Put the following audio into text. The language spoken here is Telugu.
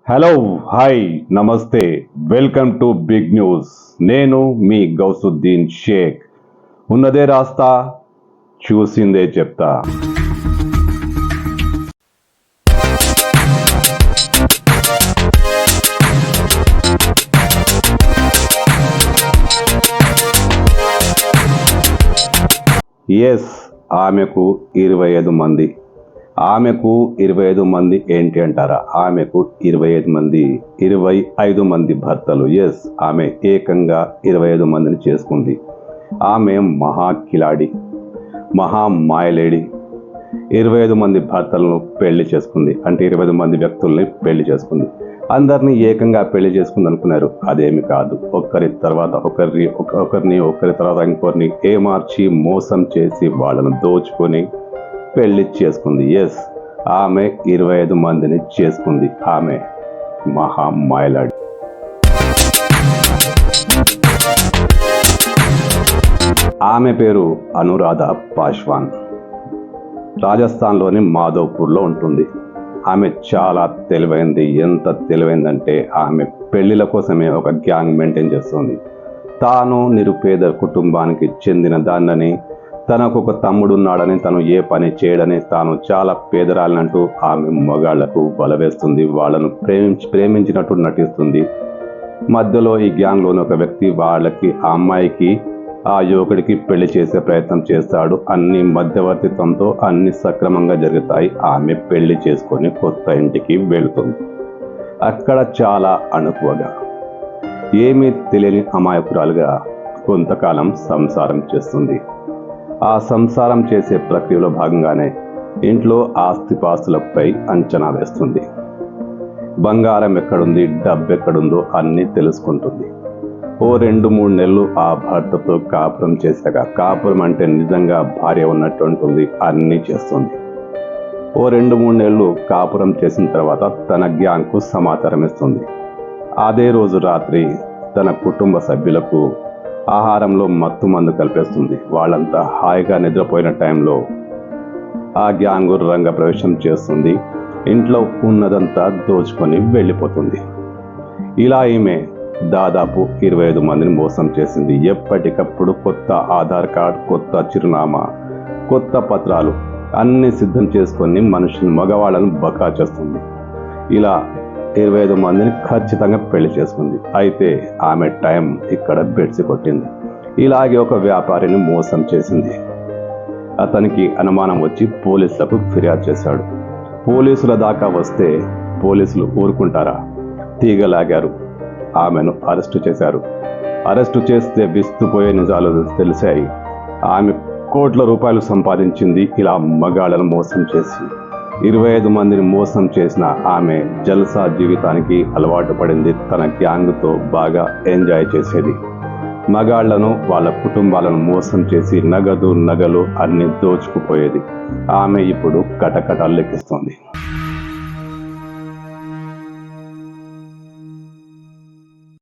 హలో, హాయ్, నమస్తే, వెల్కమ్ టు బిగ్ న్యూస్. నేను మీ గౌసుద్దీన్ షేక్. ఉన్నదే రాస్తా, చూసిందే చెప్తా. ఎస్, ఆమెకు 25 మంది. ఆమెకు 25 మంది ఏంటి అంటారా? ఆమెకు 25 మంది భర్తలు. ఎస్, ఆమె ఏకంగా 25 మందిని చేసుకుంది. ఆమె మహా కిలాడి, మహా మాయలేడి. 25 మంది భర్తలను పెళ్లి చేసుకుంది. అంటే 25 మంది వ్యక్తుల్ని పెళ్లి చేసుకుంది. అందరినీ ఏకంగా పెళ్లి చేసుకుంది అనుకున్నారు. అదేమి కాదు. ఒకరి తర్వాత ఒకరి తర్వాత ఇంకొకరిని ఏమార్చి మోసం చేసి వాళ్ళను దోచుకొని పెళ్లి చేసుకుంది. ఎస్, ఆమె 25 మందిని చేసుకుంది. ఆమె మహా మాయలాడి. ఆమె పేరు అనురాధ పాశ్వాన్. రాజస్థాన్లోని మాధవ్పూర్లో ఉంటుంది. ఆమె చాలా తెలివైంది. ఎంత తెలివైందంటే ఆమె పెళ్లిల కోసమే ఒక గ్యాంగ్ మెయింటైన్ చేస్తుంది. తాను నిరుపేద కుటుంబానికి చెందిన దాన్నని, తనకు ఒక తమ్ముడున్నాడని, తను ఏ పని చేయడని, తాను చాలా పేదరాలనంటూ ఆమె మగాళ్లకు బలవేస్తుంది. వాళ్ళను ప్రేమించినట్టు నటిస్తుంది. మధ్యలో ఈ గ్యాంగ్లోని ఒక వ్యక్తి వాళ్ళకి ఆ అమ్మాయికి ఆ యువకుడికి పెళ్లి చేసే ప్రయత్నం చేస్తాడు. అన్ని మధ్యవర్తిత్వంతో అన్ని సక్రమంగా జరుగుతాయి. ఆమె పెళ్లి చేసుకొని కొత్త ఇంటికి వెళుతుంది. అక్కడ చాలా అణకువగా, ఏమీ తెలియని అమాయకురాలుగా కొంతకాలం సంసారం చేస్తుంది. ఆ సంసారం చేసే ప్రక్రియలో భాగంగానే ఇంట్లో ఆస్తిపాస్తులపై అంచనా వేస్తుంది. బంగారం ఎక్కడుంది, డబ్బు ఎక్కడుందో అన్నీ తెలుసుకుంటుంది. ఓ 2-3 నెలలు ఆ భర్తతో కాపురం చేశాక, కాపురం అంటే నిజంగా భార్య ఉన్నట్టు ఉంటుంది, అన్నీ చేస్తుంది. ఓ 2-3 నెలలు కాపురం చేసిన తర్వాత తన గ్యాంగ్కు సమాచారం ఇస్తుంది. అదే రోజు రాత్రి తన కుటుంబ సభ్యులకు ఆహారంలో మత్తు మందు కలిపేస్తుంది. వాళ్ళంతా హాయిగా నిద్రపోయిన టైంలో ఆ గ్యాంగు రంగ ప్రవేశం చేస్తుంది. ఇంట్లో ఉన్నదంతా దోచుకొని వెళ్ళిపోతుంది. ఇలా ఈమె దాదాపు 25 మందిని మోసం చేసింది. ఎప్పటికప్పుడు కొత్త ఆధార్ కార్డ్, కొత్త చిరునామా, కొత్త పత్రాలు అన్ని సిద్ధం చేసుకొని మగవాళ్ళను బకా చేస్తుంది. ఇలా 25 మందిని ఖచ్చితంగా పెళ్లి చేసుకుంది. అయితే ఆమె టైం ఇక్కడ బెడిసి కొట్టింది. ఇలాగే ఒక వ్యాపారిని మోసం చేసింది. అతనికి అనుమానం వచ్చి పోలీసులకు ఫిర్యాదు చేశాడు. పోలీసుల దాకా వస్తే పోలీసులు ఊరుకుంటారా? తీగలాగారు. ఆమెను అరెస్టు చేశారు. అరెస్టు చేస్తే విస్తుపోయే నిజాలు తెలిసాయి. ఆమె కోట్ల రూపాయలు సంపాదించింది ఇలా మగాళ్ళను మోసం చేసి. 25 మందిని మోసం చేసిన ఆమె జల్సా జీవితానికి అలవాటు పడింది. తన గ్యాంగ్తో బాగా ఎంజాయ్ చేసేది. మగాళ్లను, వాళ్ళ కుటుంబాలను మోసం చేసి నగదు, నగలు అన్ని దోచుకుపోయేది. ఆమె ఇప్పుడు కటకటాలు లెక్కిస్తుంది.